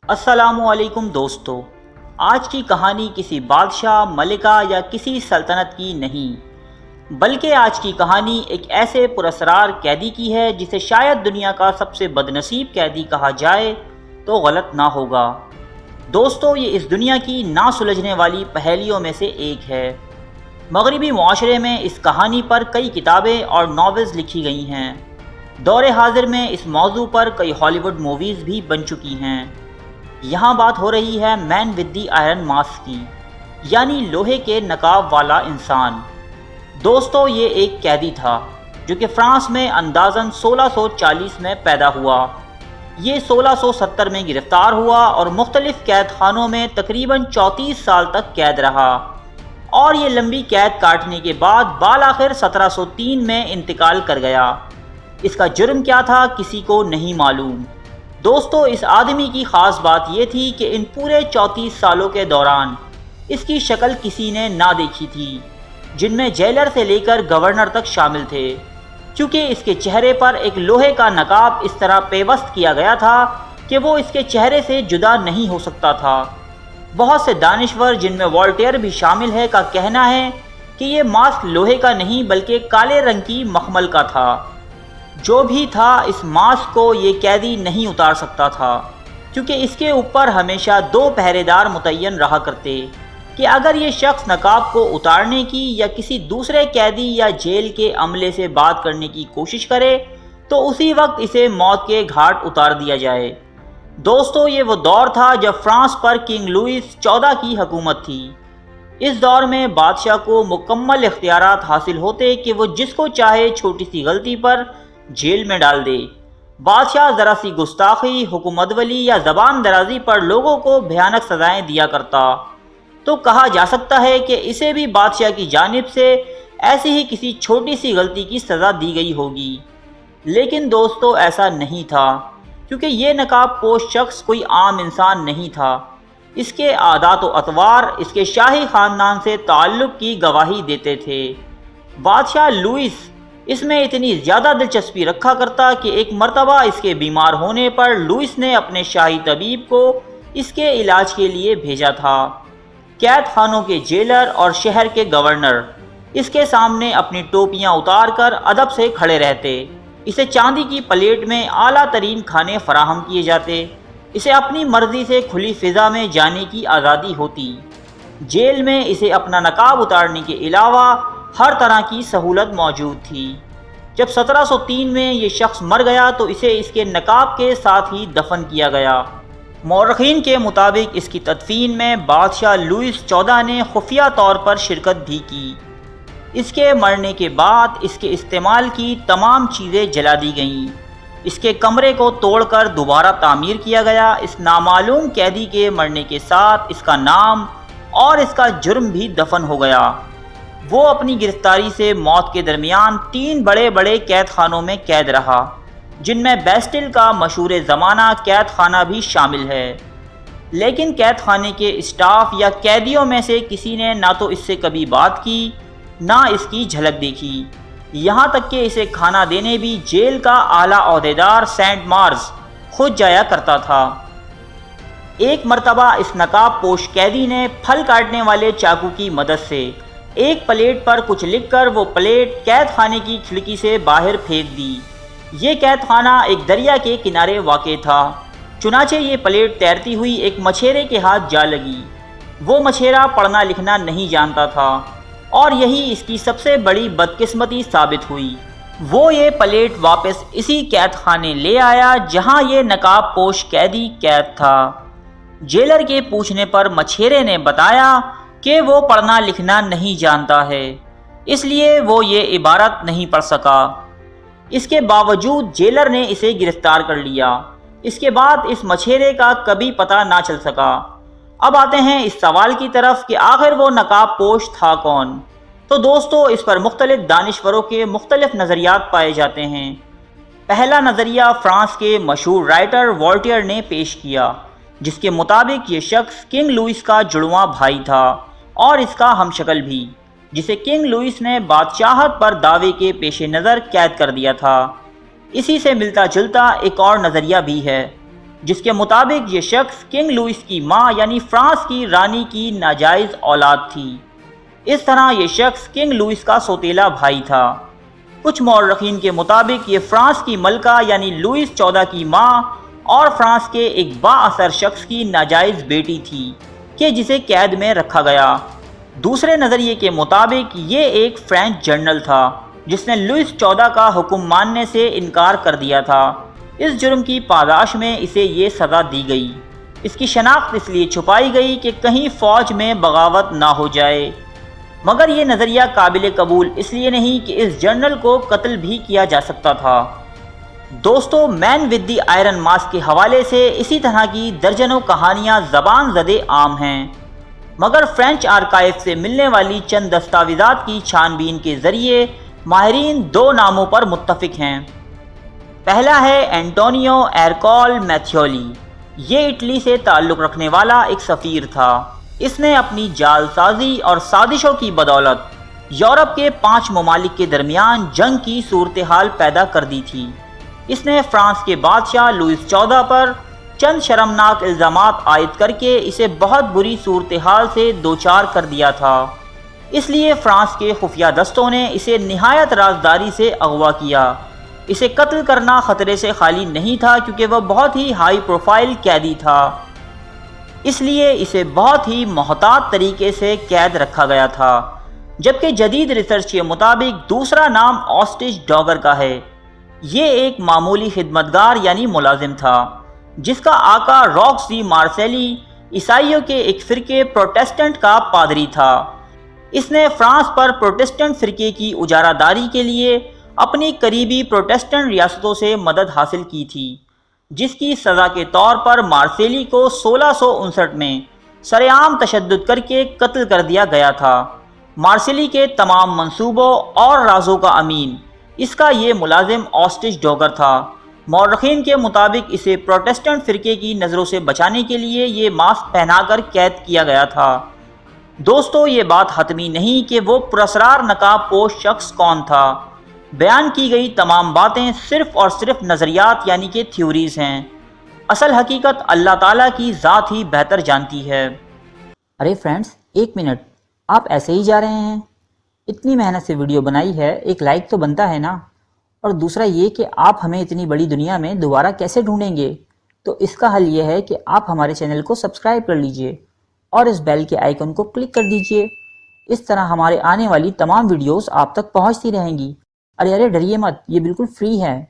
السلام علیکم دوستو، آج کی کہانی کسی بادشاہ، ملکہ یا کسی سلطنت کی نہیں، بلکہ آج کی کہانی ایک ایسے پراسرار قیدی کی ہے جسے شاید دنیا کا سب سے بدنصیب قیدی کہا جائے تو غلط نہ ہوگا۔ دوستو، یہ اس دنیا کی نہ سلجھنے والی پہیلیوں میں سے ایک ہے۔ مغربی معاشرے میں اس کہانی پر کئی کتابیں اور ناولز لکھی گئی ہیں۔ دور حاضر میں اس موضوع پر کئی ہالی ووڈ موویز بھی بن چکی ہیں۔ یہاں بات ہو رہی ہے مین ود دی آئرن ماسک کی، یعنی لوہے کے نقاب والا انسان۔ دوستو، یہ ایک قیدی تھا جو کہ فرانس میں اندازاً 1640 میں پیدا ہوا۔ یہ 1670 میں گرفتار ہوا اور مختلف قید خانوں میں تقریباً 34 سال تک قید رہا، اور یہ لمبی قید کاٹنے کے بعد بالآخر 1703 میں انتقال کر گیا۔ اس کا جرم کیا تھا کسی کو نہیں معلوم۔ دوستو، اس آدمی کی خاص بات یہ تھی کہ ان پورے 34 سالوں کے دوران اس کی شکل کسی نے نہ دیکھی تھی، جن میں جیلر سے لے کر گورنر تک شامل تھے، کیونکہ اس کے چہرے پر ایک لوہے کا نقاب اس طرح پیوست کیا گیا تھا کہ وہ اس کے چہرے سے جدا نہیں ہو سکتا تھا۔ بہت سے دانشور، جن میں والٹیئر بھی شامل ہے، کا کہنا ہے کہ یہ ماسک لوہے کا نہیں بلکہ کالے رنگ کی مخمل کا تھا۔ جو بھی تھا، اس ماسک کو یہ قیدی نہیں اتار سکتا تھا، کیونکہ اس کے اوپر ہمیشہ 2 پہرے دار متعین رہا کرتے کہ اگر یہ شخص نقاب کو اتارنے کی یا کسی دوسرے قیدی یا جیل کے عملے سے بات کرنے کی کوشش کرے تو اسی وقت اسے موت کے گھاٹ اتار دیا جائے۔ دوستو، یہ وہ دور تھا جب فرانس پر کنگ لوئس 14 کی حکومت تھی۔ اس دور میں بادشاہ کو مکمل اختیارات حاصل ہوتے کہ وہ جس کو چاہے چھوٹی سی غلطی پر جیل میں ڈال دے۔ بادشاہ ذرا سی گستاخی، حکومت ولی یا زبان درازی پر لوگوں کو بھیانک سزائیں دیا کرتا، تو کہا جا سکتا ہے کہ اسے بھی بادشاہ کی جانب سے ایسی ہی کسی چھوٹی سی غلطی کی سزا دی گئی ہوگی۔ لیکن دوستو، ایسا نہیں تھا، کیونکہ یہ نقاب پوش شخص کوئی عام انسان نہیں تھا۔ اس کے عادات و اطوار اس کے شاہی خاندان سے تعلق کی گواہی دیتے تھے۔ بادشاہ لوئس اس میں اتنی زیادہ دلچسپی رکھا کرتا کہ ایک مرتبہ اس کے بیمار ہونے پر لوئس نے اپنے شاہی طبیب کو اس کے علاج کے لیے بھیجا تھا۔ قید خانوں کے جیلر اور شہر کے گورنر اس کے سامنے اپنی ٹوپیاں اتار کر ادب سے کھڑے رہتے۔ اسے چاندی کی پلیٹ میں اعلیٰ ترین کھانے فراہم کیے جاتے۔ اسے اپنی مرضی سے کھلی فضا میں جانے کی آزادی ہوتی۔ جیل میں اسے اپنا نقاب اتارنے کے علاوہ ہر طرح کی سہولت موجود تھی۔ جب 1703 میں یہ شخص مر گیا تو اسے اس کے نقاب کے ساتھ ہی دفن کیا گیا۔ مورخین کے مطابق اس کی تدفین میں بادشاہ لوئس 14 نے خفیہ طور پر شرکت بھی کی۔ اس کے مرنے کے بعد اس کے استعمال کی تمام چیزیں جلا دی گئیں۔ اس کے کمرے کو توڑ کر دوبارہ تعمیر کیا گیا۔ اس نامعلوم قیدی کے مرنے کے ساتھ اس کا نام اور اس کا جرم بھی دفن ہو گیا۔ وہ اپنی گرفتاری سے موت کے درمیان 3 بڑے بڑے قید خانوں میں قید رہا، جن میں بیسٹل کا مشہور زمانہ قید خانہ بھی شامل ہے۔ لیکن قید خانے کے اسٹاف یا قیدیوں میں سے کسی نے نہ تو اس سے کبھی بات کی، نہ اس کی جھلک دیکھی، یہاں تک کہ اسے کھانا دینے بھی جیل کا اعلیٰ عہدیدار سینٹ مارز خود جایا کرتا تھا۔ ایک مرتبہ اس نقاب پوش قیدی نے پھل کاٹنے والے چاقو کی مدد سے ایک پلیٹ پر کچھ لکھ کر وہ پلیٹ قید خانے کی کھڑکی سے باہر پھینک دی۔ یہ قید خانہ ایک دریا کے کنارے واقع تھا، چنانچہ یہ پلیٹ تیرتی ہوئی ایک مچھیرے کے ہاتھ جا لگی۔ وہ مچھیرا پڑھنا لکھنا نہیں جانتا تھا، اور یہی اس کی سب سے بڑی بدقسمتی ثابت ہوئی۔ وہ یہ پلیٹ واپس اسی قید خانے لے آیا جہاں یہ نقاب پوش قیدی قید تھا۔ جیلر کے پوچھنے پر مچھیرے نے بتایا کہ وہ پڑھنا لکھنا نہیں جانتا ہے، اس لیے وہ یہ عبارت نہیں پڑھ سکا۔ اس کے باوجود جیلر نے اسے گرفتار کر لیا۔ اس کے بعد اس مچھیرے کا کبھی پتہ نہ چل سکا۔ اب آتے ہیں اس سوال کی طرف کہ آخر وہ نقاب پوش تھا کون؟ تو دوستو، اس پر مختلف دانشوروں کے مختلف نظریات پائے جاتے ہیں۔ پہلا نظریہ فرانس کے مشہور رائٹر والٹیئر نے پیش کیا، جس کے مطابق یہ شخص کنگ لوئس کا جڑواں بھائی تھا اور اس کا ہم شکل بھی، جسے کنگ لوئس نے بادشاہت پر دعوے کے پیش نظر قید کر دیا تھا۔ اسی سے ملتا جلتا ایک اور نظریہ بھی ہے۔ جس کے مطابق یہ شخص کنگ لوئس کی ماں یعنی فرانس کی رانی کی ناجائز اولاد تھی۔ اس طرح یہ شخص کنگ لوئس کا سوتیلا بھائی تھا۔ کچھ مورخین کے مطابق یہ فرانس کی ملکہ یعنی لوئس 14 کی ماں اور فرانس کے ایک با اثر شخص کی ناجائز بیٹی تھی کہ جسے قید میں رکھا گیا۔ دوسرے نظریے کے مطابق یہ ایک فرینچ جنرل تھا جس نے لوئس 14 کا حکم ماننے سے انکار کر دیا تھا۔ اس جرم کی پاداش میں اسے یہ سزا دی گئی۔ اس کی شناخت اس لیے چھپائی گئی کہ کہیں فوج میں بغاوت نہ ہو جائے، مگر یہ نظریہ قابل قبول اس لیے نہیں کہ اس جنرل کو قتل بھی کیا جا سکتا تھا۔ دوستو، مین ود دی آئرن ماسک کے حوالے سے اسی طرح کی درجنوں کہانیاں زبان زدے عام ہیں، مگر فرینچ آرکائیو سے ملنے والی چند دستاویزات کی چھان بین کے ذریعے ماہرین دو ناموں پر متفق ہیں۔ پہلا ہے اینٹونیو ایرکول میتھیولی۔ یہ اٹلی سے تعلق رکھنے والا ایک سفیر تھا۔ اس نے اپنی جال سازی اور سازشوں کی بدولت یورپ کے 5 ممالک کے درمیان جنگ کی صورتحال پیدا کر دی تھی۔ اس نے فرانس کے بادشاہ لوئس 14 پر چند شرمناک الزامات عائد کر کے اسے بہت بری صورتحال سے دوچار کر دیا تھا۔ اس لیے فرانس کے خفیہ دستوں نے اسے نہایت رازداری سے اغوا کیا۔ اسے قتل کرنا خطرے سے خالی نہیں تھا کیونکہ وہ بہت ہی ہائی پروفائل قیدی تھا، اس لیے اسے بہت ہی محتاط طریقے سے قید رکھا گیا تھا۔ جبکہ جدید ریسرچ کے مطابق دوسرا نام آسٹچ ڈاگر کا ہے۔ یہ ایک معمولی خدمتگار یعنی ملازم تھا جس کا آقا راکس دی مارسیلی عیسائیوں کے ایک فرقے پروٹسٹنٹ کا پادری تھا۔ اس نے فرانس پر پروٹسٹنٹ فرقے کی اجارہ داری کے لیے اپنی قریبی پروٹسٹنٹ ریاستوں سے مدد حاصل کی تھی، جس کی سزا کے طور پر مارسیلی کو 1659 میں سرعام تشدد کر کے قتل کر دیا گیا تھا۔ مارسیلی کے تمام منصوبوں اور رازوں کا امین اس کا یہ ملازم آسٹچ ڈاگر تھا۔ مورخین کے مطابق اسے پروٹسٹنٹ فرقے کی نظروں سے بچانے کے لیے یہ ماسک پہنا کر قید کیا گیا تھا۔ دوستو، یہ بات حتمی نہیں کہ وہ پراسرار نقاب پوش شخص کون تھا۔ بیان کی گئی تمام باتیں صرف اور صرف نظریات یعنی کہ تھیوریز ہیں۔ اصل حقیقت اللہ تعالیٰ کی ذات ہی بہتر جانتی ہے۔ ارے فرینڈز، ایک منٹ، آپ ایسے ہی جا رہے ہیں؟ اتنی محنت سے ویڈیو بنائی ہے، ایک لائک تو بنتا ہے نا؟ اور دوسرا یہ کہ آپ ہمیں اتنی بڑی دنیا میں دوبارہ کیسے ڈھونڈیں گے؟ تو اس کا حل یہ ہے کہ آپ ہمارے چینل کو سبسکرائب کر لیجئے اور اس بیل کے آئیکن کو کلک کر دیجئے۔ اس طرح ہمارے آنے والی تمام ویڈیوز آپ تک پہنچتی رہیں گی۔ ارے ڈریے مت، یہ بالکل فری ہے۔